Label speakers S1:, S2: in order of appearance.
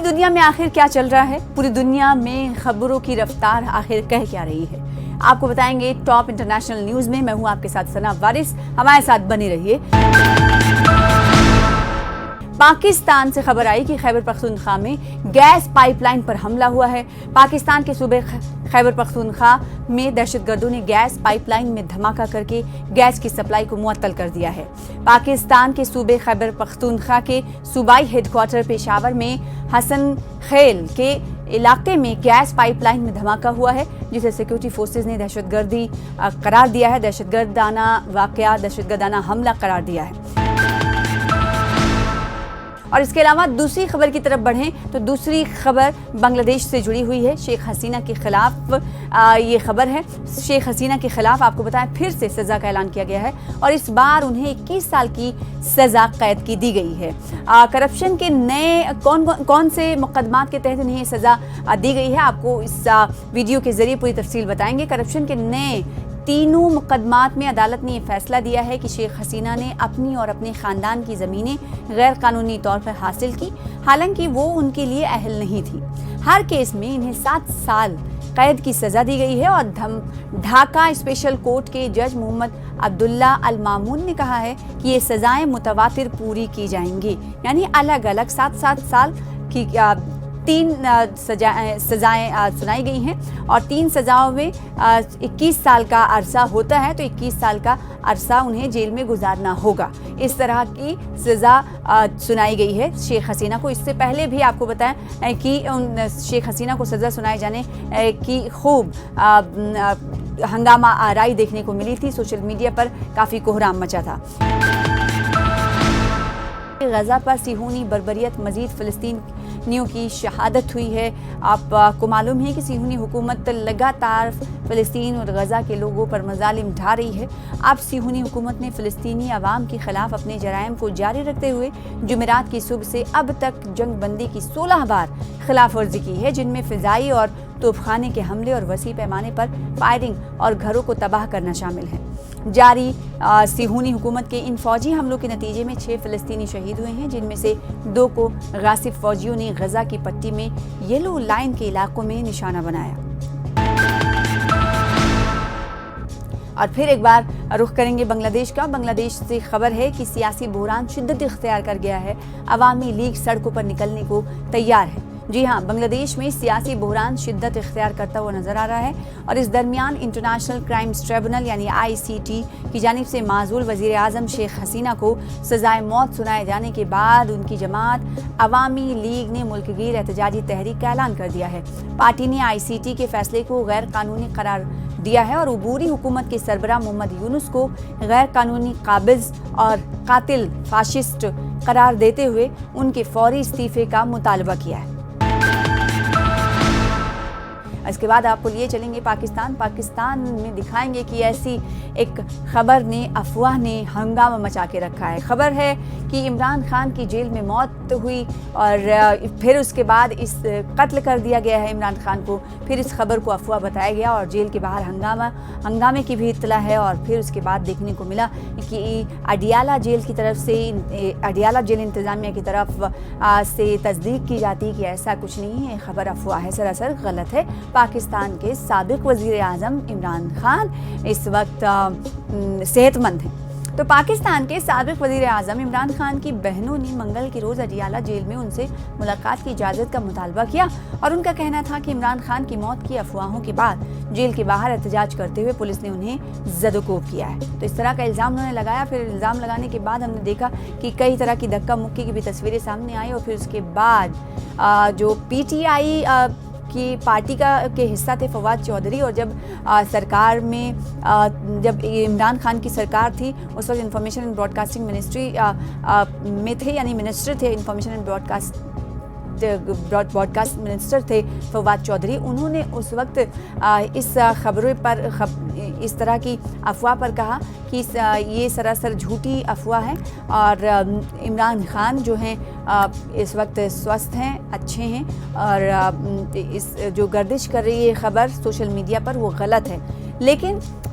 S1: دنیا میں آخر کیا چل رہا ہے؟ پوری دنیا میں خبروں کی رفتار آخر کہہ کیا رہی ہے؟ آپ کو بتائیں گے ٹاپ انٹرنیشنل نیوز میں۔ میں ہوں آپ کے ساتھ ثنا وارث، ہمارے ساتھ بنے رہیے۔ پاکستان سے خبر آئی کہ خیبر پختونخوا میں گیس پائپ لائن پر حملہ ہوا ہے۔ پاکستان کے صوبے خیبر پختونخوا میں دہشت گردوں نے گیس پائپ لائن میں دھماکہ کر کے گیس کی سپلائی کو معطل کر دیا ہے۔ پاکستان کے صوبے خیبر پختونخوا کے صوبائی ہیڈ کوارٹر پشاور میں حسن خیل کے علاقے میں گیس پائپ لائن میں دھماکہ ہوا ہے، جسے سیکورٹی فورسز نے دہشت گردی قرار دیا ہے، دہشت گردانہ واقعہ، دہشت گردانہ حملہ قرار دیا ہے۔ اور اس کے علاوہ دوسری خبر کی طرف بڑھیں تو دوسری خبر بنگلہ دیش سے جڑی ہوئی ہے۔ شیخ حسینہ کے خلاف یہ خبر ہے۔ شیخ حسینہ کے خلاف آپ کو بتائیں پھر سے سزا کا اعلان کیا گیا ہے اور اس بار انہیں 21 سال کی سزا قید کی دی گئی ہے۔ کرپشن کے نئے کون سے مقدمات کے تحت انہیں سزا دی گئی ہے، آپ کو اس ویڈیو کے ذریعے پوری تفصیل بتائیں گے۔ کرپشن کے نئے تینوں مقدمات میں عدالت نے یہ فیصلہ دیا ہے کہ شیخ حسینہ نے اپنی اور اپنے خاندان کی زمینیں غیر قانونی طور پر حاصل کی، حالانکہ وہ ان کے لیے اہل نہیں تھی۔ ہر کیس میں انہیں 7 سال قید کی سزا دی گئی ہے اور ڈھاکہ اسپیشل کورٹ کے جج محمد عبداللہ المامون نے کہا ہے کہ یہ سزائیں متواتر پوری کی جائیں گی، یعنی الگ الگ 7 سال کی 3 سزائیں سنائی گئی ہیں اور 3 سزاؤں میں 21 سال کا عرصہ ہوتا ہے، تو 21 سال کا عرصہ انہیں جیل میں گزارنا ہوگا۔ اس طرح کی سزا سنائی گئی ہے شیخ حسینہ کو۔ اس سے پہلے بھی آپ کو بتائیں کہ شیخ حسینہ کو سزا سنائے جانے کی خوب ہنگامہ آرائی دیکھنے کو ملی تھی، سوشل میڈیا پر کافی کوہرام مچا تھا۔ غزہ پر صہیونی بربریت، مزید فلسطینیوں کی شہادت ہوئی ہے۔ آپ کو معلوم ہے کہ صہیونی حکومت لگاتار فلسطین اور غزہ کے لوگوں پر مظالم ڈھا رہی ہے۔ اب صہیونی حکومت نے فلسطینی عوام کے خلاف اپنے جرائم کو جاری رکھتے ہوئے جمعرات کی صبح سے اب تک جنگ بندی کی 16 بار خلاف ورزی کی ہے، جن میں فضائی اور توپ خانے کے حملے اور وسیع پیمانے پر فائرنگ اور گھروں کو تباہ کرنا شامل ہے۔ جاری صہیونی حکومت کے ان فوجی حملوں کے نتیجے میں 6 فلسطینی شہید ہوئے ہیں، جن میں سے 2 کو غاصب فوجیوں نے غزہ کی پٹی میں یلو لائن کے علاقوں میں نشانہ بنایا۔ اور پھر ایک بار رخ کریں گے بنگلہ دیش کا۔ بنگلہ دیش سے خبر ہے کہ سیاسی بحران شدت اختیار کر گیا ہے، عوامی لیگ سڑکوں پر نکلنے کو تیار ہے۔ جی ہاں، بنگلہ دیش میں سیاسی بحران شدت اختیار کرتا ہوا نظر آ رہا ہے اور اس درمیان انٹرنیشنل کرائمز ٹریبونل یعنی ICT کی جانب سے معزول وزیر اعظم شیخ حسینہ کو سزائے موت سنائے جانے کے بعد ان کی جماعت عوامی لیگ نے ملک گیر احتجاجی تحریک کا اعلان کر دیا ہے۔ پارٹی نے ICT کے فیصلے کو غیر قانونی قرار دیا ہے اور عبوری حکومت کے سربراہ محمد یونس کو غیر قانونی قابض اور قاتل فاشسٹ قرار دیتے ہوئے ان کے فوری استعفے کا مطالبہ کیا ہے۔ اس کے بعد آپ کو لیے چلیں گے پاکستان میں دکھائیں گے کہ ایسی ایک خبر نے افواہ نے ہنگامہ مچا کے رکھا ہے۔ خبر ہے کہ عمران خان کی جیل میں موت ہوئی اور پھر اس کے بعد قتل کر دیا گیا ہے عمران خان کو۔ پھر اس خبر کو افواہ بتایا گیا اور جیل کے باہر ہنگامے کی بھی اطلاع ہے اور پھر اس کے بعد دیکھنے کو ملا کہ اڈیالہ جیل کی طرف سے اڈیالہ جیل انتظامیہ کی طرف سے تصدیق کی جاتی کہ ایسا کچھ نہیں ہے، خبر افواہ ہے، سراسر غلط ہے۔ پاکستان کے سابق وزیر اعظم عمران خان اس وقت صحت مند ہیں۔ تو پاکستان کے سابق وزیر اعظم عمران خان کی بہنوں نے منگل کے روز اڈیالہ جیل میں ان سے ملاقات کی اجازت کا مطالبہ کیا اور ان کا کہنا تھا کہ عمران خان کی موت کی افواہوں کے بعد جیل کے باہر احتجاج کرتے ہوئے پولیس نے انہیں زد و کوب کیا ہے۔ تو اس طرح کا الزام انہوں نے لگایا۔ پھر الزام لگانے کے بعد ہم نے دیکھا کہ کئی طرح کی دھکا مکی کی بھی تصویریں سامنے آئی اور پھر اس کے بعد جو PTI کی پارٹی کے حصہ تھے فواد چودھری، اور جب سرکار میں جب عمران خان کی سرکار تھی اس وقت information and broadcasting ministry میں تھے، یعنی منسٹر تھے information and broadcast minister تھے فواد چودھری۔ انہوں نے اس وقت اس خبروں پر اس طرح کی افواہ پر کہا کہ یہ سراسر جھوٹی افواہ ہے اور عمران خان جو ہیں اس وقت سوستھ ہیں، اچھے ہیں اور اس جو گردش کر رہی ہے خبر سوشل میڈیا پر وہ غلط ہے۔ لیکن